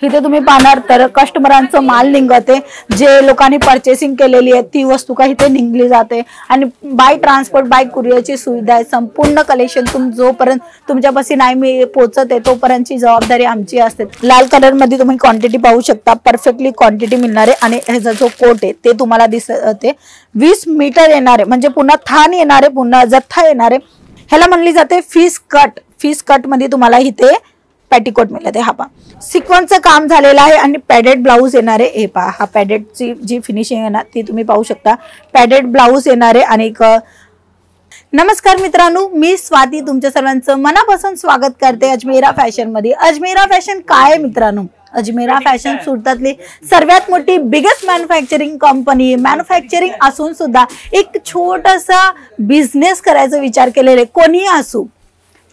इथे तुम्ही पाहणार तर कस्टमरांचं माल निघते, जे लोकांनी परचेसिंग केलेली आहे ती वस्तू का इथे निघली जाते आणि बाय ट्रान्सपोर्ट बाय कुरिअरची सुविधा आहे। संपूर्ण कलेक्शन जोपर्यंत तुमच्यापाशी नाही मी पोहोचते तोपर्यंतची जबाबदारी आमची असते। लाल कलर मध्ये तुम्ही क्वांटिटी पाहू शकता, परफेक्टली क्वांटिटी मिळणार आहे आणि ह्याचा जो कोट आहे ते तुम्हाला दिसते 20 मीटर येणार आहे, म्हणजे पुन्हा थान येणार आहे, पुन्हा जथ्था येणार आहे। ह्याला म्हणली जाते फिश कट। फिश कट मध्ये तुम्हाला इथे पेटीकोट मिळते। हा पहा सिक्वेन्सचं काम झालेलं आहे आणि पॅडेड ब्लाऊज येणार आहे। हे पहा हा पॅडेडची जी फिनिशिंग आहे ना ती तुम्ही पाहू शकता, पॅडेड ब्लाऊज येणार आहे। आणि नमस्कार मित्रांनो, मी स्वाती तुमच्या सर्वांचं मनापासून स्वागत करते अजमेरा फॅशन मध्ये। अजमेरा फॅशन काय आहे मित्रांनो? अजमेरा फॅशन सुरतातली सर्वात मोठी बिगेस्ट मॅन्युफॅक्चरिंग कंपनी। मॅन्युफॅक्चरिंग असून सुद्धा एक छोटासा बिझनेस करायचा विचार केलेले कोणी असू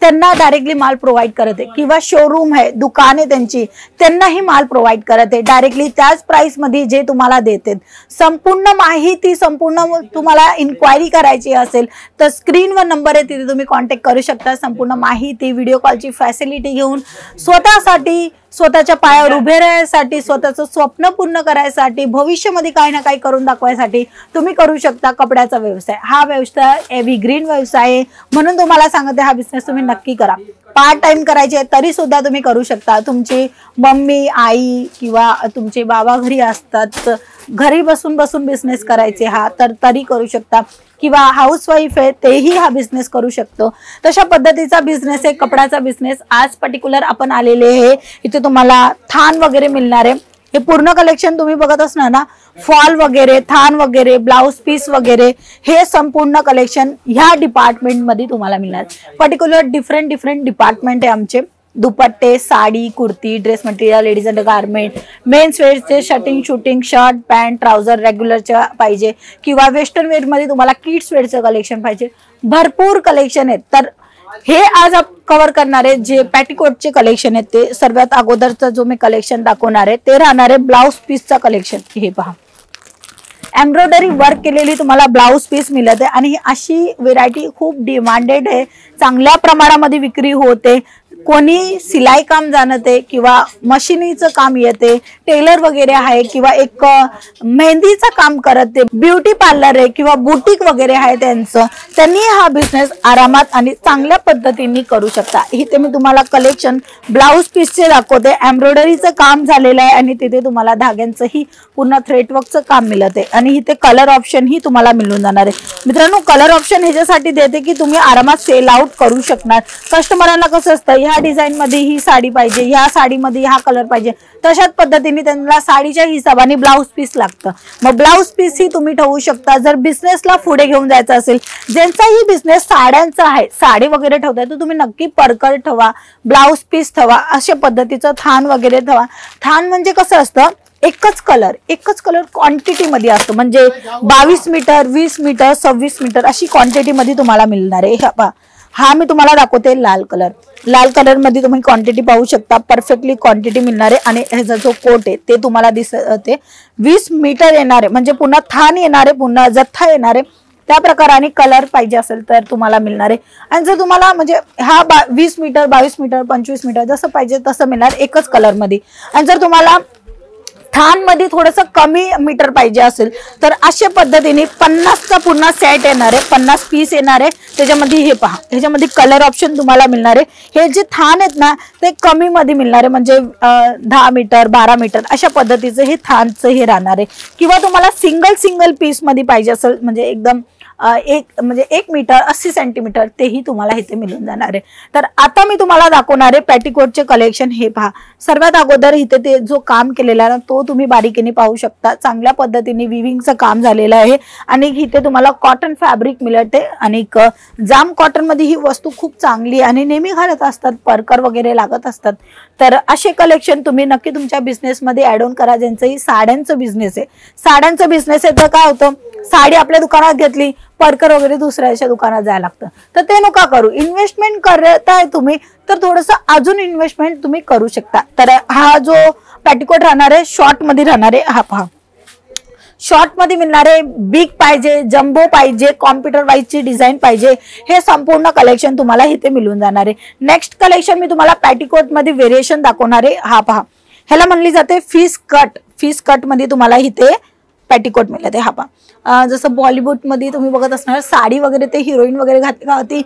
त्यांना डायरेक्टली माल प्रोव्हाइड करत आहे, किंवा शोरूम आहे दुकान आहे त्यांची त्यांनाही माल प्रोव्हाइड करत आहे डायरेक्टली त्याच प्राइस मध्ये जे तुम्हाला देते। संपूर्ण माहिती संपूर्ण तुम्हाला इन्क्वायरी करायची असेल तर स्क्रीनवर नंबर आहे तिथे तुम्ही कॉन्टॅक्ट करू शकता। संपूर्ण माहिती व्हिडिओ कॉलची फॅसिलिटी घेऊन स्वतःसाठी स्वतःच्या पायावर उभे राहण्यासाठी स्वतःचं स्वप्न पूर्ण करायसाठी भविष्यामध्ये काही ना काही करून दाखवायसाठी तुम्ही करू शकता कपड्याचा व्यवसाय। हा व्यवसाय एव्हरग्रीन व्यवसाय आहे, म्हणून तुम्हाला सांगते हा बिझनेस तुम्ही नक्की करा। पार्ट टाइम करायचे तरी सुद्धा तुम्ही करू शकता। तुमची मम्मी आई किंवा तुमचे बाबा घरी असतात, घरी बसून बिझनेस करायचे हा तर तरी करू शकता, किंवा हाऊसवाईफ आहे तेही हा बिझनेस करू शकतो। तशा पद्धतीचा बिझनेस आहे कपड्याचा बिझनेस। आज पर्टिक्युलर आपण आलेले आहे, इथे तुम्हाला थान वगैरे मिळणार आहे। हे पूर्ण कलेक्शन तुम्ही बघत असणार ना, फॉल वगैरे थान वगैरे ब्लाउज पीस वगैरे हे संपूर्ण कलेक्शन ह्या डिपार्टमेंट मध्ये तुम्हाला मिळणार। पर्टिक्युलर डिफरंट डिपार्टमेंट आहे आमचे। दुपट्टे, sari, kurti, dress material, ladies undergarment, men's वेअरचे shirting suiting shirt pant trouser रेग्युलरच्या पाहिजे, किंवा वेस्टर्न वेअर मध्ये तुम्हाला किड्स वेअरचं कलेक्शन पाहिजे, भरपूर कलेक्शन आहेत। तर हे आज कव्हर करणारे जे पॅटीकोटचे कलेक्शन आहेत ते सर्वात अगोदरचा जो मी कलेक्शन दाखवणार आहे ते राहणार आहे ब्लाउज पीसचा कलेक्शन। हे पहा एम्ब्रॉयडरी वर्क केलेली तुम्हाला ब्लाउज पीस मिळते आणि अशी व्हेरायटी खूप डिमांडेड आहे, चांगल्या प्रमाणामध्ये विक्री होते। कोणी सिलाई काम जाणते किंवा मशिनीचं काम येते, टेलर वगैरे आहे किंवा एक मेहंदीचं काम करते, ब्युटी पार्लर आहे किंवा बुटीक वगैरे आहे त्यांनी हा बिझनेस आरामात आणि चांगल्या पद्धतीने करू शकता। इथे मी तुम्हाला कलेक्शन ब्लाउज पीसचे दाखवते, एम्ब्रॉयडरीचं काम झालेलं आहे आणि तिथे तुम्हाला धाग्यांचंही पूर्ण थ्रेडवर्कचं काम मिळते आणि इथे कलर ऑप्शन ही तुम्हाला मिळून जाणार आहे। मित्रांनो कलर ऑप्शन ह्याच्यासाठी देते की तुम्ही आरामात सेल आउट करू शकणार। कस्टमरांना कसं असतं ह्या डिझाइन मध्ये ही साडी पाहिजे, ह्या साडीमध्ये हा कलर पाहिजे, तशाच पद्धतीने त्यांना साडीच्या हिशोबाने ब्लाउज पीस लागतं। मग ब्लाउज पीस ही तुम्ही ठेवू शकता। जर बिझनेसला पुढे घेऊन जायचं असेल, ज्यांचाही बिझनेस साड्यांचा आहे, साडी वगैरे ठेवताय तर तुम्ही नक्की परकर ठेवा, ब्लाउज पीस ठेवा, अशा पद्धतीचं थान वगैरे ठेवा। थान म्हणजे कसं असतं एकच कलर क्वांटिटी मध्ये असतो, म्हणजे 22 मीटर 20 मीटर 26 मीटर अशी क्वांटिटी मध्ये तुम्हाला मिळणार आहे। हा मी तुम्हाला दाखवते लाल कलर मध्ये तुम्ही क्वांटिटी पाहू शकता, परफेक्टली क्वांटिटी मिळणार आहे आणि ह्याचा जो कोट आहे ते तुम्हाला दिसते 20 मीटर येणार आहे, म्हणजे पुन्हा थान येणार आहे, पुन्हा जथ्था येणार आहे। त्या प्रकाराने कलर पाहिजे असेल तर तुम्हाला मिळणार आहे। आणि जर तुम्हाला म्हणजे हा 20 मीटर 22 मीटर 25 मीटर जसं पाहिजे तसं मिळणार एकच कलर मध्ये। आणि जर तुम्हाला थान मध्ये थोडंसं कमी मीटर पाहिजे असेल तर अशा पद्धतीने 50चा पूर्ण सेट येणार आहे, 50 पीस येणार आहे। त्याच्यामध्ये हे पहा ह्याच्यामध्ये कलर ऑप्शन तुम्हाला मिळणार आहे। हे जे थान आहेत ना ते कमी मध्ये मिळणार आहे, म्हणजे 10 मीटर 12 मीटर अशा पद्धतीचं हे थानचं हे राहणार आहे। किंवा तुम्हाला सिंगल पीस मध्ये पाहिजे असेल म्हणजे एकदम 1 मीटर 80 सेंटीमीटर तेही तुम्हाला इथे मिळून जाणार आहे। तर आता मी तुम्हाला दाखवणार आहे पेटीकोटचे कलेक्शन। हे पहा सर्वात अगोदर इथे ते जो काम केलेला आहे तो तुम्ही बारीकीने पाहू शकता, चांगल्या पद्धतीने विविंगचं काम झालेलं आहे आणि इथे तुम्हाला कॉटन फॅब्रिक मिळते आणि जाम कॉटन मध्ये ही वस्तू खूप चांगली आणि नेहमी घालत असतात, परकर वगैरे लागत असतात। तर असे कलेक्शन तुम्ही नक्की तुमच्या बिझनेस मध्ये ऍड ऑन करा। ज्यांचंही साड्यांचं बिझनेस आहे तर काय होतं साडी आपल्या दुकानात घेतली परकर वगैरे दुसऱ्याच्या दुकानात जायला लागतं, तर ते नका करू। इन्व्हेस्टमेंट करताय तुम्ही तर थोडंसं अजून इन्व्हेस्टमेंट तुम्ही करू शकता। तर हा जो पेटीकोट राहणार आहे शॉर्ट मध्ये राहणार आहे। हा पहा शॉर्ट मध्ये मिळणार आहे, बिग पाहिजे, जम्बो पाहिजे, कॉम्प्युटर वाईजची डिझाईन पाहिजे, हे संपूर्ण कलेक्शन तुम्हाला इथे मिळून जाणार आहे। नेक्स्ट कलेक्शन मी तुम्हाला पेटीकोट मध्ये व्हेरिएशन दाखवणार आहे। हा पहा ह्याला म्हणली जाते फिश कट. फिश कट मध्ये तुम्हाला इथे पॅटिकोट मिळते. हा पहा, जसं बॉलिवूड मध्ये तुम्ही बघत असणार साडी वगैरे ते हिरोईन वगैरे घातली का ती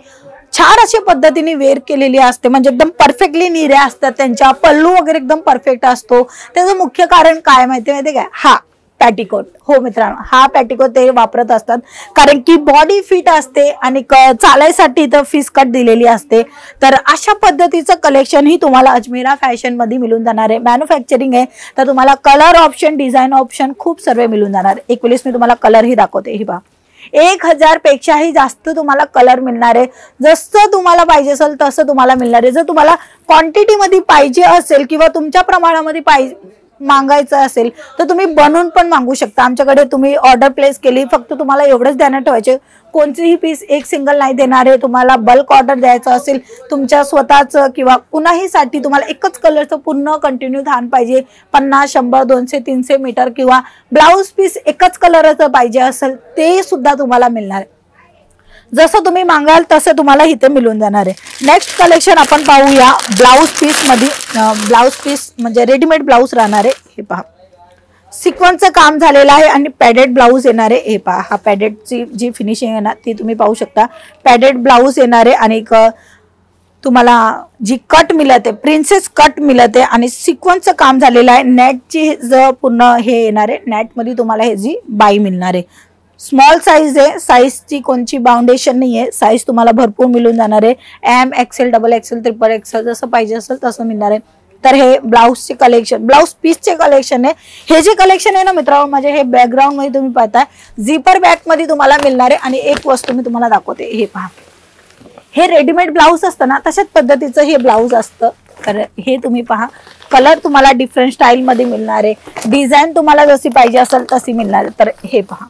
छान अशा पद्धतीने वेअर केलेली असते, म्हणजे एकदम परफेक्टली निऱ्या असतात त्यांच्या, पल्लू वगैरे एकदम परफेक्ट असतो. त्याचं मुख्य कारण काय माहिती काय? हा पॅटिकोट. हो मित्रांनो, हा पॅटिकोट ते वापरत असतात कारण की बॉडी फिट असते आणि चालायसाठी इथं फिश कट दिलेली असते. तर अशा पद्धतीचं कलेक्शन ही तुम्हाला अजमेरा फॅशन मध्ये मिळून जाणार आहे. मॅन्युफॅक्चरिंग आहे तर तुम्हाला कलर ऑप्शन, डिझाईन ऑप्शन खूप सर्व मिळून जाणार. एक वेळेस मी तुम्हाला कलर ही दाखवते. ही पहा, 1000 पेक्षाही जास्त तुम्हाला कलर मिळणार आहे. जसं तुम्हाला पाहिजे असेल तसं तुम्हाला मिळणार आहे. जर तुम्हाला क्वांटिटी मध्ये पाहिजे असेल किंवा तुमच्या प्रमाणामध्ये मागायचं असेल तर तुम्ही बनवून पण मागू शकता. आमच्याकडे तुम्ही ऑर्डर प्लेस केली, फक्त तुम्हाला एवढंच ध्यानात ठेवायचे कोणतीही पीस एक सिंगल नाही देणार आहे. तुम्हाला बल्क ऑर्डर द्यायचं असेल तुमच्या स्वतःचं किंवा कुणाहीसाठी तुम्हाला एकच कलरचं पूर्ण कंटिन्यू धान पाहिजे, 50, 100, 200, 300 मीटर किंवा ब्लाऊज पीस एकच कलरचं पाहिजे असेल ते सुद्धा तुम्हाला मिळणार आहे. जसं तुम्ही मागाल तसं तुम्हाला इथे मिळून जाणार आहे. नेक्स्ट कलेक्शन आपण पाहूया ब्लाऊज पीस मध्ये. ब्लाऊज पीस म्हणजे रेडीमेड ब्लाऊज राहणार आहे. हे पहा, सिक्वेन्सचं काम झालेलं आहे आणि पॅडेड ब्लाऊज येणार आहे. हे पहा, हा पॅडेडची जी फिनिशिंग आहे ना ती तुम्ही पाहू शकता. पॅडेड ब्लाऊज येणार आहे आणि तुम्हाला जी कट मिळते प्रिन्सेस कट मिळते आणि सिक्वेन्सचं काम झालेलं आहे. नेटची जो पूर्ण हे येणार आहे, नेटमध्ये तुम्हाला हे जी बाई मिळणार आहे. स्मॉल साईज आहे, साईजची कोणची बाउंडेशन नाही आहे, साईज तुम्हाला भरपूर मिळून जाणार आहे. M, XL, double XL, triple XL जसं पाहिजे असेल तसं मिळणार आहे. तर हे ब्लाऊजचे कलेक्शन, ब्लाऊज पीसचे कलेक्शन आहे. हे जे कलेक्शन आहे ना मित्रांनो, म्हणजे हे बॅकग्राऊंड मध्ये तुम्ही पाहताय झिपर बॅग मध्ये तुम्हाला मिळणार आहे. आणि एक वस्तू मी तुम्हाला दाखवते. हे पहा, हे रेडीमेड ब्लाऊज असतं ना तशाच पद्धतीचं हे ब्लाऊज असतं. तर हे तुम्ही पहा, कलर तुम्हाला डिफरंट स्टाईल मध्ये मिळणार आहे. डिझाईन तुम्हाला जशी पाहिजे असेल तशी मिळणार आहे. तर हे पहा,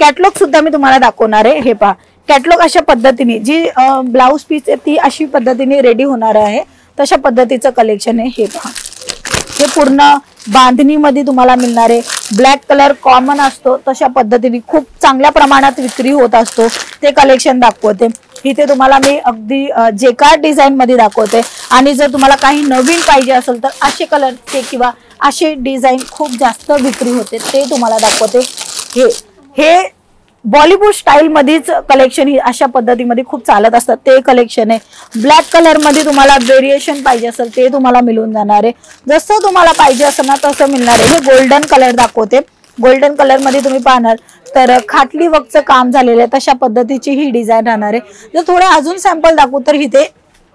कॅटलॉग सुद्धा मी तुम्हाला दाखवणार आहे. हे पहा, कॅटलॉग अशा पद्धतीने जी ब्लाऊज पीस आहे ती अशी पद्धतीने रेडी होणार आहे. तशा पद्धतीचं कलेक्शन आहे. हे पहा, हे पूर्ण बांधणीमध्ये तुम्हाला मिळणार आहे. ब्लॅक कलर कॉमन असतो तशा पद्धतीने खूप चांगल्या प्रमाणात विक्री होत असतो ते कलेक्शन दाखवते. इथे तुम्हाला मी अगदी जेकार्ड डिझाईन मध्ये दाखवते. आणि जर तुम्हाला काही नवीन पाहिजे असेल तर असे कलरचे किंवा असे डिझाईन खूप जास्त विक्री होते ते तुम्हाला दाखवते. हे बॉलिवूड स्टाईल मध्येच कलेक्शन ही अशा पद्धतीमध्ये खूप चालत असतात ते कलेक्शन आहे. ब्लॅक कलर मध्ये तुम्हाला व्हेरिएशन पाहिजे असेल ते तुम्हाला मिळून जाणार आहे. जसं तुम्हाला पाहिजे असेल ना तसं मिळणार आहे. हे गोल्डन कलर दाखवते. गोल्डन कलर मध्ये तुम्ही पाहणार तर खाटली वर्कचं काम झालेलं आहे तशा पद्धतीची ही डिझाईन राहणार आहे. जर थोडे अजून सॅम्पल दाखवू तर इथे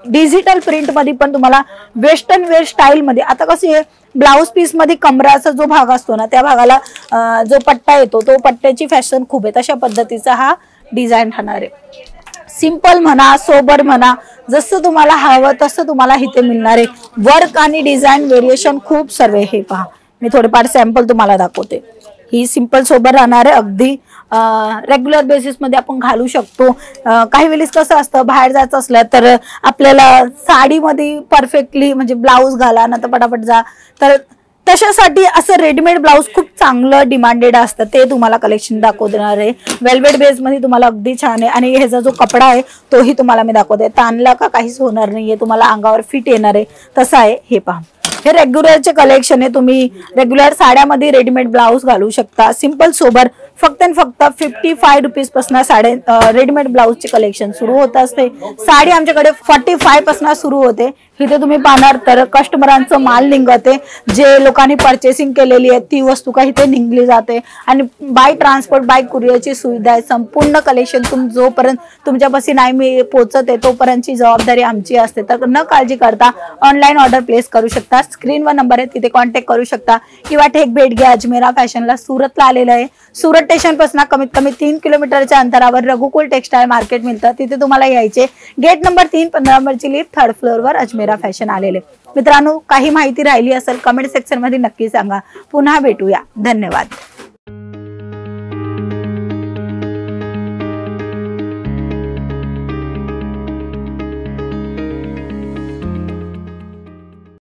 डिजिटल प्रिंट मध्ये पण तुम्हाला वेस्टर्न वेअर स्टाईल मध्ये. आता कसं आहे ब्लाऊज पीस मध्ये कमराचा जो भाग असतो ना त्या भागाला जो पट्टा येतो तो पट्ट्याची फॅशन खूप आहे तशा पद्धतीचा हा डिझाईन राहणार आहे. सिंपल म्हणा, सोबर म्हणा, जसं तुम्हाला हवं तसं तुम्हाला इथे मिळणार आहे. वर्क आणि डिझाईन व्हेरिएशन खूप सर्व. हे पहा, मी थोडेफार सॅम्पल तुम्हाला दाखवते. ही सिंपल सोबर राहणार आहे. अगदी रेग्युलर बेसिस मध्ये आपण घालू शकतो. काही वेळेस कसं असतं बाहेर जायचं असलं तर आपल्याला साडीमध्ये परफेक्टली म्हणजे ब्लाऊज घाला ना तर पटापट जा, तर तशासाठी असं रेडीमेड ब्लाऊज खूप चांगलं डिमांडेड असतं ते तुम्हाला कलेक्शन दाखवणार आहे. वेल्वेट बेस मध्ये तुम्हाला अगदी छान आहे. आणि ह्याचा जो कपडा आहे तोही तुम्हाला मी दाखवते. ताणला का काहीच होणार नाहीये, तुम्हाला अंगावर फिट येणार आहे तसा आहे. हे पहा, हे रेग्युलरचे कलेक्शन आहे. तुम्ही रेग्युलर साड्यामध्ये रेडीमेड ब्लाऊज घालू शकता. सिंपल सोबर फक्त आणि फक्त 55 रुपीज पासून साडे रेडीमेड ब्लाऊजचे कलेक्शन सुरू होत असते. साडी आमच्याकडे 45 पासून सुरू होते. इथे तुम्ही पाहणार तर कस्टमरांचं माल निघते. जे लोकांनी पर्चेसिंग केलेली आहे ती वस्तू काही ते निघली जाते. आणि बाय ट्रान्सपोर्ट, बाय कुरिअरची सुविधा आहे. संपूर्ण कलेक्शन जोपर्यंत तुमच्यापाशी नाही मी पोहोचते तोपर्यंतची जबाबदारी आमची असते. तर न काळजी करता ऑनलाईन ऑर्डर प्लेस करू शकता. स्क्रीनवर नंबर आहे तिथे कॉन्टॅक्ट करू शकता किंवा थेट भेट घ्या. अजमेरा फॅशनला सुरतला आलेलं आहे. सुरत स्टेशन पासून कमीत कमी 3 किलोमीटरच्या अंतरावर रघुकुल टेक्सटाईल मार्केट मिळतं. तिथे तुम्हाला यायचे. गेट नंबर 3, 15 नंबरची लिफ्ट, 3rd फ्लोअरवर अजमेरा फॅशन आलेले. मित्रांनो, काही माहिती राहिली असेल कमेंट सेक्शन मध्ये नक्की सांगा. पुन्हा भेटूया. धन्यवाद.